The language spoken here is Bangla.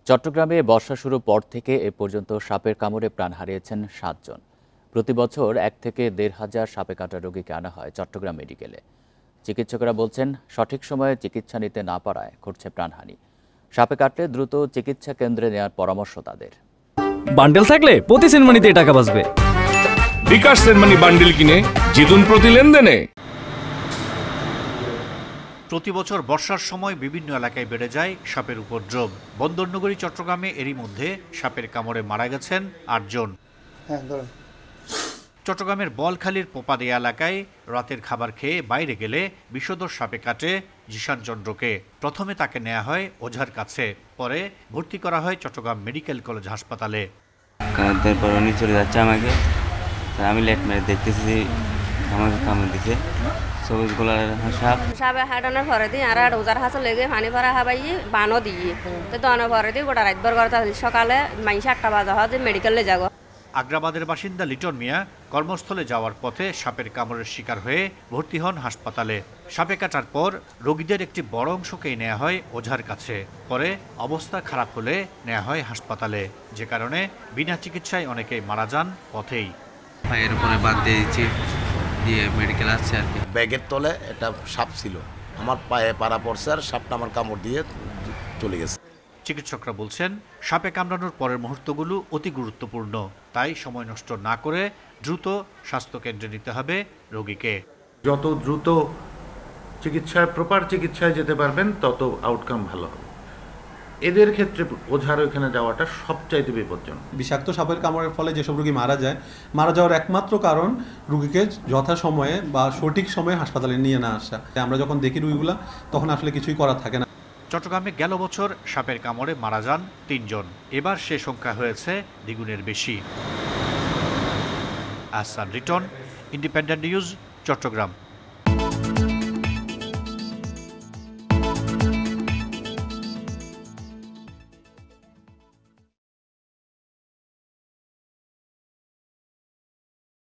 চট্টগ্রামে বর্ষা শুরুর পর থেকে এ পর্যন্ত সাপের কামড়ে প্রাণ হারিয়েছেন ৭ জন। প্রতি বছর ১ থেকে ১,৫০০ সাপে কাটা রোগীকে আনা হয় চট্টগ্রাম মেডিকেলে। চিকিৎসকেরা বলছেন, সঠিক সময়ে চিকিৎসা নিতে না পারায় ঘটছে প্রাণহানি। সাপে কাটলে দ্রুত চিকিৎসা কেন্দ্রে নেওয়ার পরামর্শ তাদের। বান্ডেল থাকলে প্রতি সেনমানিতে টাকা বাঁচবে। বিকাশ সেনমানি বান্ডেল কিনে জিতুন প্রতি লেনদেনে। প্রতি বছর বর্ষার সময় বিভিন্ন এলাকায় বেড়ে যায় সাপের উপদ্রব। বন্দরনগরী চট্টগ্রামে এরই মধ্যে সাপের কামড়ে মারা গেছেন ৮ জন। চট্টগ্রামের বলখালীর পোপাদিয়া এলাকায় রাতের খাবার খেয়ে বাইরে গেলে বিষধর সাপে কাটে জিশান চন্দ্রকে। প্রথমে তাকে নেওয়া হয় ওঝার কাছে, পরে ভর্তি করা হয় চট্টগ্রাম মেডিকেল কলেজ হাসপাতালে। চলে যাচ্ছে আমাকে, আমি লেট মেরে দেখতেছি আমাকে কামড় দিছে। সবুজ গোলার সাপ সাপে হাঁটানোর পরে দিই আর ওজার হাসে লেগে পানি ভরা হাবাই বানও দিয়ে তো দনের পরে দিই গোটা রাতভর করতে সকালে 7টা বাজা হয় যে মেডিকেলে যাব। আগ্রাবাদের বাসিন্দা লিটন মিয়া কর্মস্থলে যাওয়ার পথে সাপের কামড়ের শিকার হয়ে ভর্তি হন হাসপাতালে। সাপে কাটার পর রোগীদের একটি বড় অংশকেই নেওয়া হয় ওঝার কাছে, পরে অবস্থা খারাপ হলে নেওয়া হয় হাসপাতালে, যে কারণে বিনা চিকিৎসায় অনেকেই মারা যান পথেই। পায়ের উপরে বাদ দিয়ে দিচ্ছি, দিয়ে মেডিকেল আসছে আর কি। ব্যাগের তলে একটা সাপ ছিল, আমার পায়ে পাড়া পড়ছে আর সাপটা আমার কামড় দিয়ে চলে গেছে। চিকিৎসকরা বলছেন, সাপে কামড়ানোর পরের মুহূর্তগুলো অতি গুরুত্বপূর্ণ, তাই সময় নষ্ট না করে দ্রুত স্বাস্থ্যকেন্দ্রে নিতে হবে রোগীকে। যত দ্রুত প্রপার চিকিৎসায় যেতে পারবেন তত আউটকাম ভালো হবে। এদের ক্ষেত্রে ওঝার ওইখানে যাওয়াটা সবচাইতে বিপজ্জনক। বিষাক্ত সাপের কামড়ের ফলে যেসব রোগী মারা যাওয়ার একমাত্র কারণ রোগীকে যথাসময়ে বা সঠিক সময়ে হাসপাতালে নিয়ে না আসা। আমরা যখন দেখি রোগীগুলা তখন আসলে কিছুই করা থাকে না। চট্টগ্রামে গেল বছর সাপের কামড়ে মারা যান ৩ জন, এবার সে সংখ্যা হয়েছে দ্বিগুণের বেশি। Ahsan Riton, independent news, Chittagong.